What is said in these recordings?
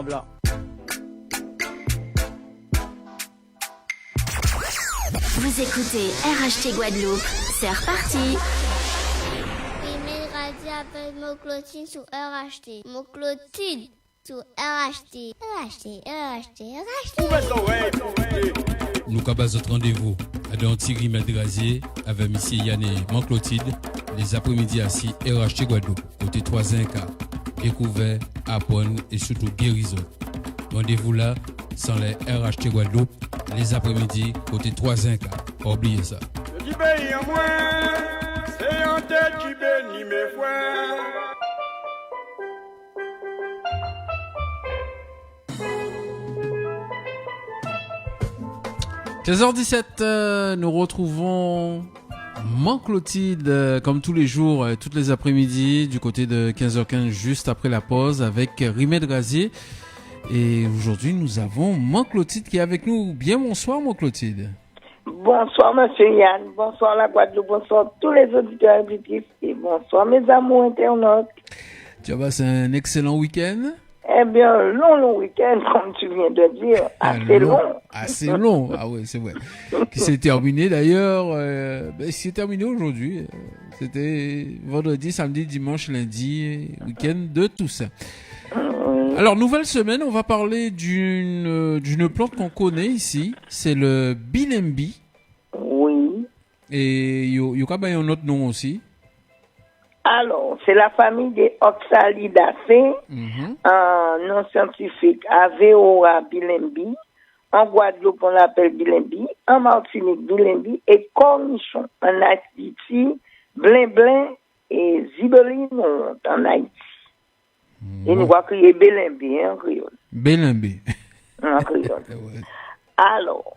Blanc. Vous écoutez RHT Guadeloupe, c'est reparti. Rimel Radio appelle mon Clotilde sur RHT. Mon Clotilde sur RHT. Nous avons notre rendez-vous à Thierry Medrazier avec M. Yanné Manclotide les après-midi assis RHT Guadeloupe, côté 3 cas. Découvert, apprendre et surtout guérison. Rendez-vous là, sans les RHT Guadeloupe, les après-midi, côté 3 cas. Pas oublier ça. Je dis béni en moi, c'est en tête qui bénit mes frères. 15h17, nous retrouvons Manclotide comme tous les jours, toutes les après-midi, du côté de 15h15, juste après la pause, avec Rimel Razier. Et aujourd'hui, nous avons Manclotide qui est avec nous. Bien, bonsoir, Manclotide. Bonsoir, monsieur Yann. Bonsoir, la Guadeloupe. Bonsoir, tous les auditeurs et auditrices. Et bonsoir, mes amours internautes. Tu as passé un excellent week-end? Eh bien, long week-end, comme tu viens de dire. Assez long. Assez long. Ah oui, c'est vrai. Qui s'est terminé d'ailleurs. C'est terminé aujourd'hui. C'était vendredi, samedi, dimanche, lundi, week-end de Toussaint. Alors, nouvelle semaine, on va parler d'une plante qu'on connaît ici. C'est le bilembi. Oui. Et il y a un autre nom aussi. Alors, c'est la famille des Oxalidacées, nom scientifique Aveoa bilembi. En Guadeloupe, on l'appelle bilembi. En Martinique, bilembi. Et cornichon en Haïti, blin et zibeline en Haïti. Et nous va crier bilembi en créole. Bilembi. En créole. Alors,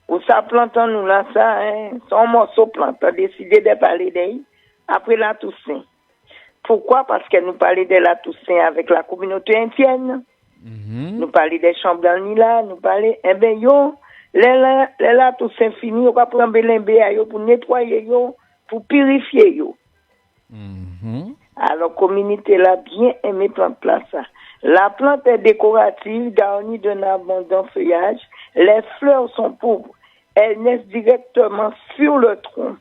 où ça plante nous là, ça, son morceau plante, a décidé de parler d'elle. Après la Toussaint. Pourquoi? Parce qu'elle nous parlait de la Toussaint avec la communauté indienne. Nous parlait des chambres dans le Nila, nous parlait, eh ben, la Toussaint fini, on va prendre Belembe à yo pour nettoyer yo, pour purifier yo. Alors, communauté là, bien aimé plante ça. La plante est décorative, garnie d'un abondant feuillage. Les fleurs sont pauvres. Elles naissent directement sur le tronc.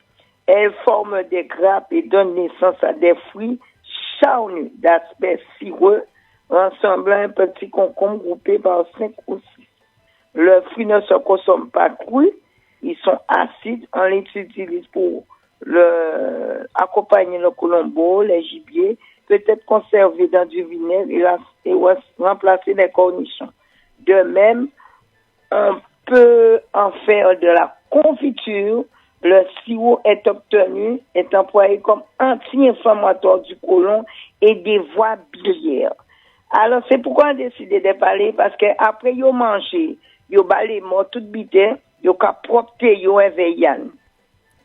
Elles forment des grappes et donnent naissance à des fruits charnus d'aspect cireux, ressemblant à un petit concombre groupé par 5 ou 6. Les fruits ne se consomment pas crus, ils sont acides, on les utilise pour accompagner le colombo, les gibiers, peut-être conserver dans du vinaigre et remplacer les cornichons. De même, on peut en faire de la confiture. Le sirop est employé comme anti-inflammatoire du côlon et des voies biliaires. Alors, c'est pourquoi on a décidé de parler, parce que après yo manger, yo balé mort toute bité, yo ka propter yo éveillan.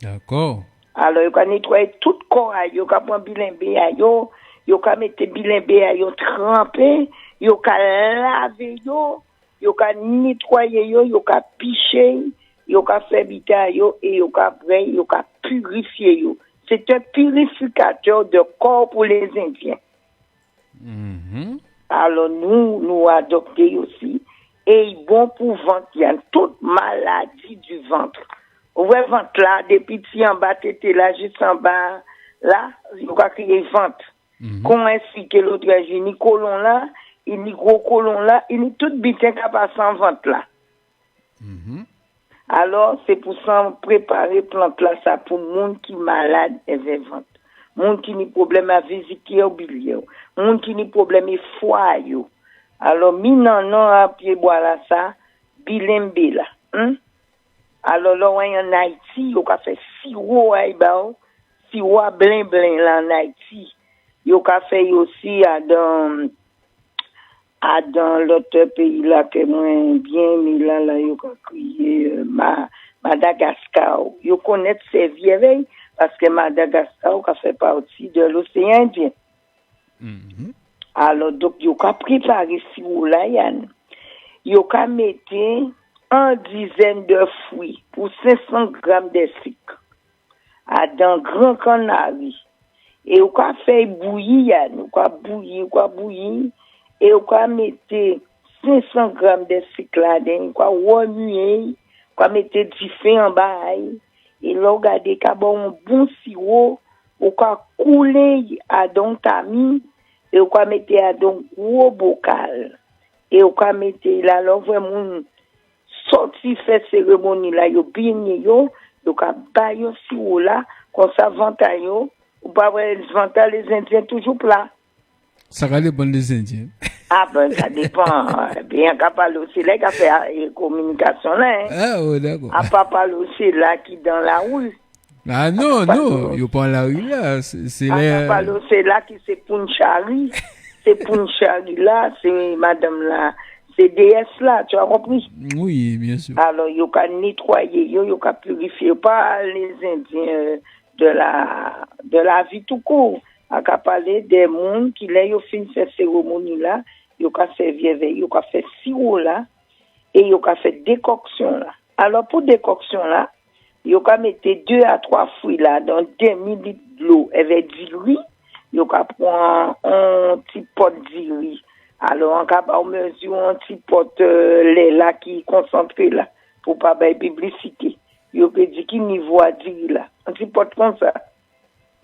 D'accord. Alors, yo ka nettoyer tout corps, yo ka prendre bilembe yo ka mettre bilembe trempé, yo ka laver yo ka nettoyer yo ka picher. Yo ka fait bita yo et yo ka bray, yo ka purifier yo. C'est un purificateur de corps pour les Indiens. Alors nous adopter aussi et bon pour ventre, il y a toute maladie du ventre. Ouvrez ventre là, depuis petit en bas tété là juste en bas là, yo ka crier ventre. Comment expliquer l'autre génie colon là, il ni gros colon là, il ni toute bitin ka passe en ventre là. Alors, c'est pour ça préparer plante là ça pour monde qui malade et vivant. Monde qui ni problème à vésicule biliaire, monde qui ni problème et foie yo. Alors non à pied bois là ça, bilembe là. Alors là en Haïti, yo ka fait sirop sirop blin là en Haïti. Yo ka fait aussi dans l'autre pays là que moi bien mais là yo ka crier Madagascar. Yo connaît ces vieilles parce que Madagascar ka fait partie de l'océan Indien. Alors donc yo ka préparer sirop là Yann. Yo ka mettre une dizaine de fruits pour 500 grammes de sucre dans grand canari et yo ka fait bouillir Yann, yo ka bouillir et on mettre 500 grammes de sucre là-dedans, quoi remuer, quoi mettre du fin en bas, et là regarder qu'à bon sirop, ou quoi couler à don tamis, et ou quoi mettre à don gros bocal, et ou quoi mettre là, là vraiment sorti fait cérémonie là, yo bien yo quoi ba yo sirop là, comme ça vanta yo, ou pas vanta les Indiens toujours plat. Ça va dépendre des Indiens. Ah ben ça dépend. Bien qu'à parler aussi là, qu'à faire communication là. Ah ouais, d'accord. À pas parler aussi là qui dans la rue. Ah non, non, yo pas la rue là, c'est là. À parler aussi là qui c'est Punchari. C'est Punchari là, c'est madame là, c'est DS là, tu as compris? Oui, bien sûr. Alors yo ka nettoyer, yo ka purifier pas les Indiens de la vie tout court. À parler des monde qui là yo fin cette cérémonie là, yo ka servir avec yo ka fait sirop là et yo ka fait décoction là. Alors pour décoction là, yo ka mettre 2 à 3 fruits là dans 2 ml d'eau avec du riz, yo ka prend un petit pot de riz. Alors on ka ba mesure un petit pot lait là qui concentré là pour pas bailler publicité. Yo peut dire qui niveau à dire là, un petit pot comme ça.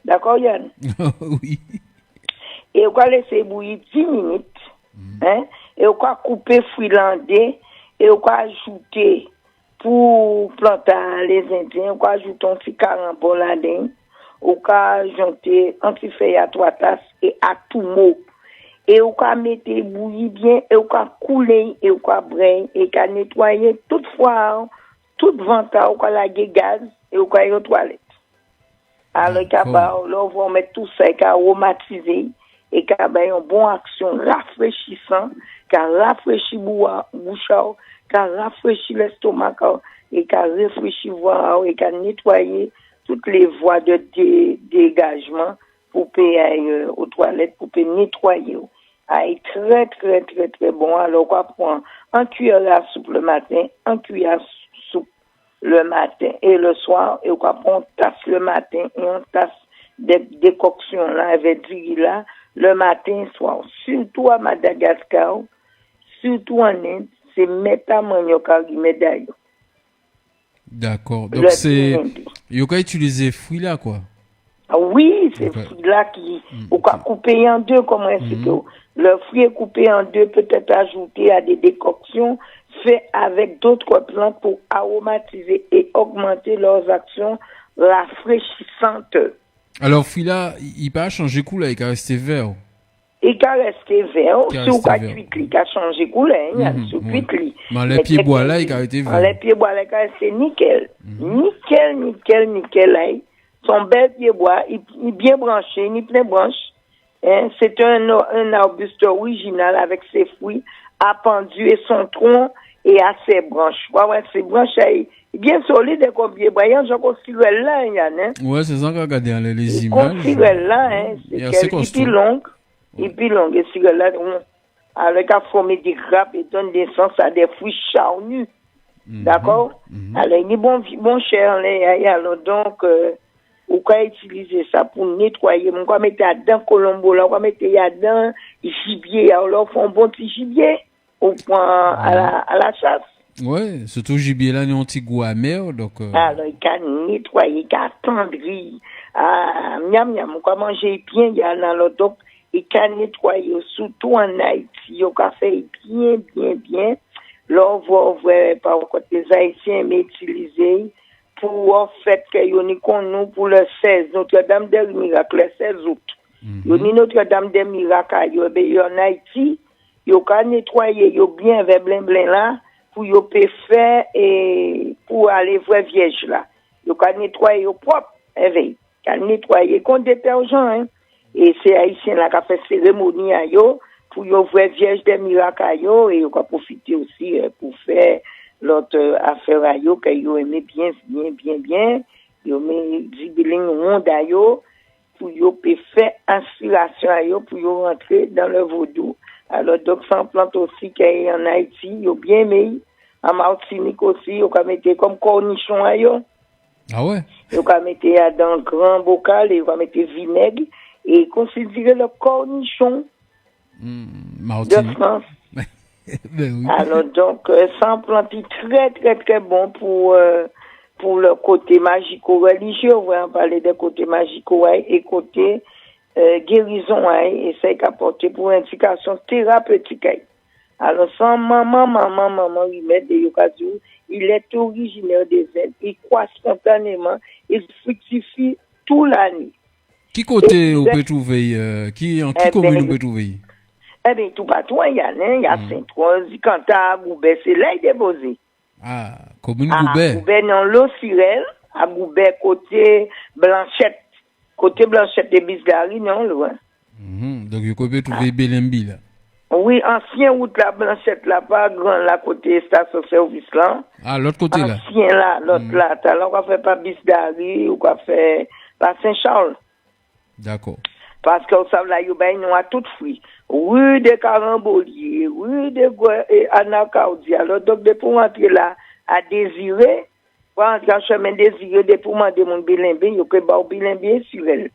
D'accord, Yann? Oui. Et on va laisser bouillir 10 minutes. Hein? Et on va couper fruits landais. Et on va ajouter, pour planter les Indiens, on va ajouter un petit carambol là-dedans. On va ajouter un petit feuille à 3 tasses et à tout mot. Et on va mettre bouillir bien. Et on va couler. Et on va brailler. Et on va nettoyer toutefois, toute vente, on va laguer gaz. Et on va aller aux toilettes. Alors, on va mettre tout ça, qui aromatiser, et qui a une bonne action rafraîchissant, qui a rafraîchi bouche, qui a rafraîchi l'estomac, et qui a rafraîchi voie, et qui a nettoyé toutes les voies de dégagement pour payer aux toilettes, pour nettoyer. C'est très, très, très, très bon. Alors, on va prendre un cuillère à soupe le matin, un cuillère soupe le matin et le soir, et on va prendre une tasse le matin et une tasse de décoction là, avec du riz là, le matin et soir. Surtout à Madagascar, surtout en Inde, c'est métamanioca qui médaille. D'accord. Donc c'est, il faut utiliser fruits là, quoi. Ah oui, c'est fruits là qui, on va couper en deux, comme ainsi que le fruit est coupé en deux, peut-être ajouté à des décoctions fait avec d'autres plantes pour aromatiser et augmenter leurs actions rafraîchissantes. Alors, là, il peut changer couleur, il peut rester vert. Il peut rester vert, si on a cuit, il peut changer couleur, il a cuit. Mais les pieds bois là, il peut rester vert. Les pieds bois là, il peut rester nickel. Nickel, là. Son bel pied bois, il est bien branché, il est plein branche. Hein? C'est un arbuste original avec ses fruits appendus et son tronc et à ses branches. Ouais, ses branches, il est bien solide comme pied bois. Il y a un cirel là, Yann. Hein? Ouais, c'est ça qu'on regarde dans les images. Un cirel là, hein? C'est plus long. Et puis long, et cirel là, avec à former des grappes et donne des sens à des fruits charnus. D'accord? Alors, il est bon cher, là, alors donc, on peut utiliser ça pour nettoyer. On va mettre dedans colombo, là, on va mettre dedans gibier. Alors, on fait un bon petit gibier au point à la chasse. Ouais, surtout gibier là, il y a un petit goût amer, donc. Alors, il can nettoyer, il can attendrir. Miam, on va manger bien, il y a dans le donc, il can nettoyer, surtout en Haïti, on va faire bien. Là, on va voir par contre les Haïtiens m'utiliser pour en fait que yon nous pour le 16 Notre-Dame des Miracles le 16 août. Yon Notre-Dame des Miracles yo en Haïti, yo ka nettoyer yo bien avec blin là pour yo peut faire et pour aller voir vierge là. Yo ka nettoyer yo propre avec ka nettoyer con détergent hein. Et c'est haïtien là qui fait cérémonie à yo pour yo voir vierge des miracles yo et yo ka profiter aussi pour faire l'autre affaire à yo que yo aimé bien yo met zibiling monde à yo pour yo peut faire inspiration à yo pour yo rentrer dans le vaudou. Alors donc sans plante aussi qu'il y a en Haïti yo bien aimé en Martinique aussi yo ka mettre comme cornichon à yo. Ah ouais. Yo ka mettre dans grand bocal et yo ka mettre vinaigre et considérer le cornichon Martinique. De France. Ben oui. Alors donc, ça en plante très très très bon pour le côté magico-religieux. On va parler des côtés magico et côté guérison et c'est qu'apporter pour indication thérapeutique. Alors sans maman il met des occasions, il est originaire des ailes, il croît spontanément, il fructifie toute l'année. Qui côté on peut trouver qui commune on peut trouver? Eh bien, tout partout, il y a Saint-Rose, Cantal, Goubet, c'est là il est déposé. Ah, commune Goubet. Goubet, non, l'Ocirel, à Goubet, côté Blanchette de Bisgari, non, loin. Donc, vous pouvez trouver Belembi, là. Oui, ancien route, la Blanchette, là, pas grand, là, côté station-service, là. Ah, l'autre côté, là. Ancien, là, l'autre, là, alors, on va faire pas Bisgari, ou qu'on fait pas Saint-Charles. D'accord. Parce qu'on savent là, nous a tout fruit. Rue de Carambolier, rue de Anacaudi. Alors, donc, pour entrer là, à désirer, pour entrer en chemin désiré, pour demander mon bilimbe, il y a que bilimbe sur elle.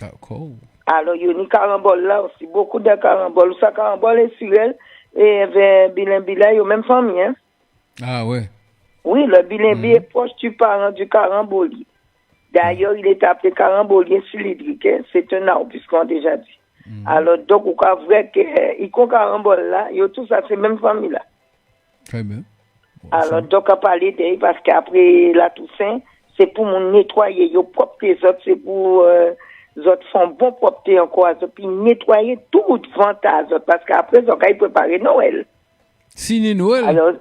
D'accord. Alors, il y a une carambole là aussi, beaucoup de caramboles. Ça, carambole est sur elle, et vers bilimbe là, il y a même famille, hein. Ah, ouais. Oui, le bilimbe est proche du parent du carambolier. D'ailleurs, il est appelé carambolier cylindrique, hein. C'est un arbre, puisqu'on a déjà dit. Alors, donc, on a vrai qu'il y a carambole là, il y a tout ça, c'est même famille là. Très bien. Bon, alors, donc, on a parlé d'elle parce qu'après la Toussaint, c'est pour mon nettoyer, yo propre les autres, c'est pour, les autres font bon propre encore, puis nettoyer tout vent à autres, parce qu'après, on a préparé Noël. Signé Noël? Alors,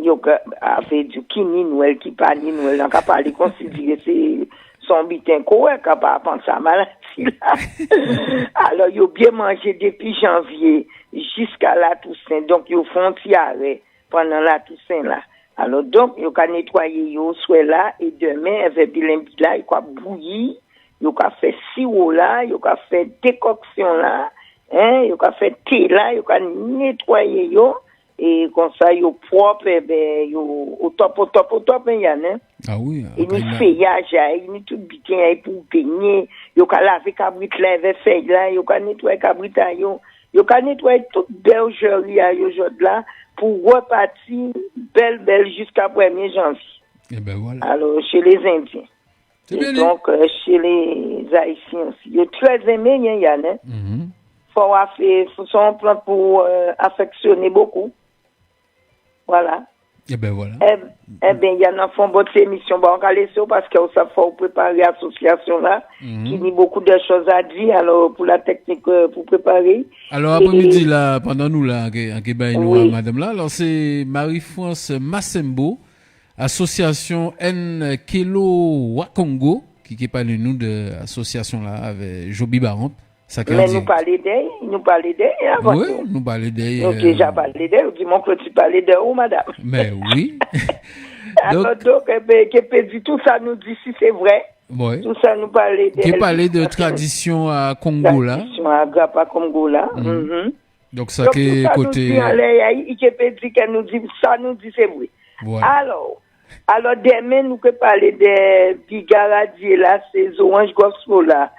yo a fait du qui ni Noël, qui pas ni Noël, on a parlé considérer, c'est son bitin correct, on pas penser à maladie là. Alors, yo bien mangé depuis janvier jusqu'à la Toussaint, donc yo font un petit arrêt pendant la Toussaint là. Alors, donc, yo ka nettoyer yo soit là, et demain, avec bilimbi là, yo ka bouillir, yo ka fait sirop là, yo ka fait décoction là, hein, yo ka fait thé là, yo ka nettoyer yo, et comme ça, yo propre, ben, yo, au top, hein, Yann, hein. Ah oui. Et ni feuillage, ni tout bitin, pour peigner, yo ka laver cabrit là, avec feuille là, yo ka nettoyer cabrit là, yo ka nettoyer toute bergerie, yo, là, pour repartir belle jusqu'à 1er janvier. Et ben voilà. Alors, chez les Indiens. C'est bien. Donc, chez les Haïtiens aussi. Ils sont très aimés, Yann, hein. Faut son plan pour affectionner beaucoup. Voilà. Et ben voilà. Eh bien, il y en a font votre émission. Bon, on va laisser parce que ça faut préparer l'association là, qui a beaucoup de choses à dire, alors, pour la technique, pour préparer. Alors, après-midi, là, pendant nous, là, Oui. madame là, alors, c'est Marie-France Massembo, association Nkelo Wakongo, qui parle nous de l'association là, avec Joby Baramp. Mais nous parler d'elle avant. Oui, nous parler d'elle. Nous déjà parlé d'elle, dis-moi que tu parlais de où, madame? Mais oui. Alors, donc, tout ça nous dit si c'est vrai. Oui. Tout ça nous parlait d'elle. Qui parlait de tradition à Congo là. Tradition à Grapa Congo là. Donc, ça qui est côté. Il nous dit, ça nous dit c'est vrai. Voilà. Alors, demain, nous pouvons parler des bigaradiers là, ces oranges gospel là.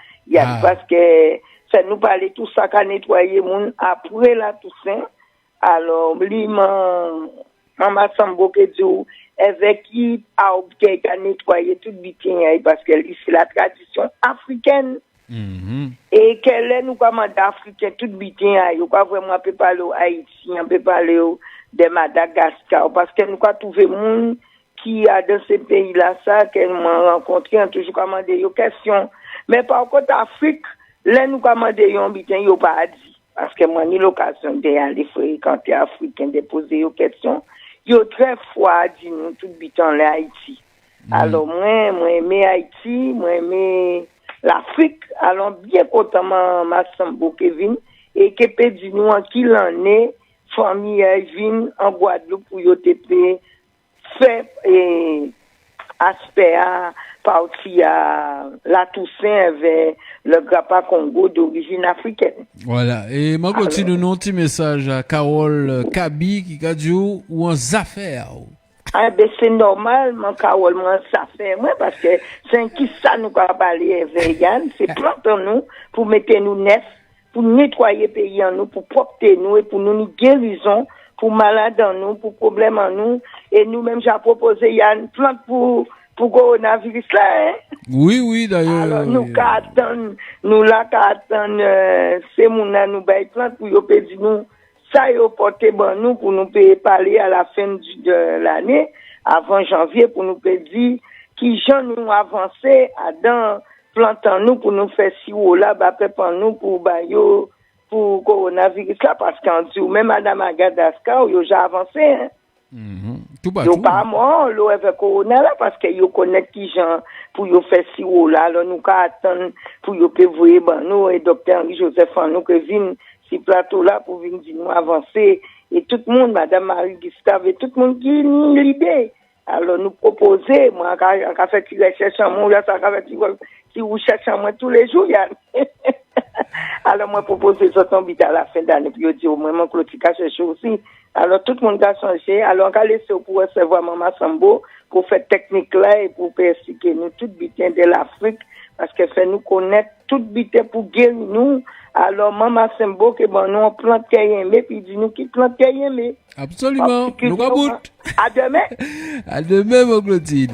Parce que ça nous parlait tout ça qu'a nettoyé moun après la Toussaint. Alors, lui, maman Sambo que dit, avec qui a nettoyé tout bitin, parce que c'est la tradition africaine. Et quelle est nous commande africain tout bitin, on pas vraiment peut parler au Haïti, on peut parler de Madagascar, parce que nous avons trouvé moun qui a dans ces pays-là, ça, qu'elle m'a rencontré, on toujours commandé des questions. Mais par contre, Afrique, là, nous commandons un bitin, il n'y a pas dit. Parce que moi, j'ai l'occasion d'aller fréquenter Africain, de poser des questions. Il y a très froid, dit nous, tout bitin, là, Haïti. Alors, moi, aimé Haïti, moi, aimé l'Afrique. Alors, bien content, ma Sambo Kevin, et que peut dire nous, en qui l'en est, famille vin en Guadeloupe, pour y être fait, et aspect à parti à la Toussaint avec le Grapa Congo d'origine africaine. Voilà. Et moi, continue un petit message à Carole Kabi qui a dit ou en affaire. Ah, ben, c'est normal, mon Carole, moi, ça fait, moi, parce que c'est qui ça nous a parlé avec Yann, c'est planter nous, pour mettre nous neuf, pour nettoyer pays en nous, pour propter nous et pour nous guérison, pour malades en nous, pour problèmes en nous. Et nous-mêmes, j'ai proposé, il y a une plante pour coronavirus là, hein. Oui, d'ailleurs. Alors, nous c'est mon nous bail plante pour yo pédi nous, ça yo porter bon nous pour nous parler à la fin de l'année, avant janvier, pour nous pédi, qui j'en nous avancer dans plantant nous pour nous faire si ou là, pour nous pour bayo, pour coronavirus là, parce qu'en dit, même Madame Agadaska, yo j'ai avancé, hein. Tout bas, yo pas moi lo avec corona là parce que yo connaît qui gens pour yo faire si ou là alors nous ka attendre pour yo peut voyer ben nous et docteur Henri Joseph nous que vinn si plateau là pour venir dire nous avancer et tout le monde Madame Marie Gustave et tout le monde qui l'idée alors nous proposer moi ka fait qui recherche en moi là ça ka fait si vous cherchez en moi tous les jours ya alors moi proposer ça tomber à la fin d'année puis yo dire au moins mon Clotilde chercher aussi. Alors, tout le monde a changé. Alors, on a laissé pour recevoir Maman Sambo pour faire technique là et pour expliquer nous tout bitin de l'Afrique parce qu'elle fait nous connaître tout bitin pour guérir nous. Alors, Maman Sambo, que bon, nous, on plante Kayemé, puis dit nous qui plante Kayemé. Absolument. Nous rabout. À demain. À demain, mon Clotilde.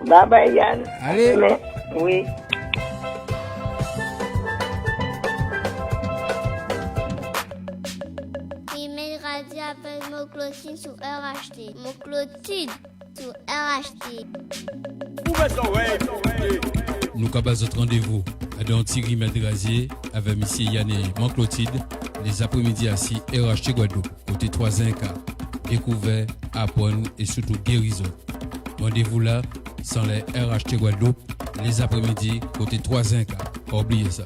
Bye bye, Yann. Allez. À demain. Oui. Radio appelle mon Clotilde sur RHT. Mon Clotilde sur RHT. Nous avons notre rendez-vous à Don Thierry Medrazier avec M. Yann et mon Clotilde les après-midi assis RHT Guadeloupe, côté 3-1 découvert, apprendre et surtout guérison. Rendez-vous là, sans les RHT Guadeloupe, les après-midi, côté 3-1 Pas oublier ça.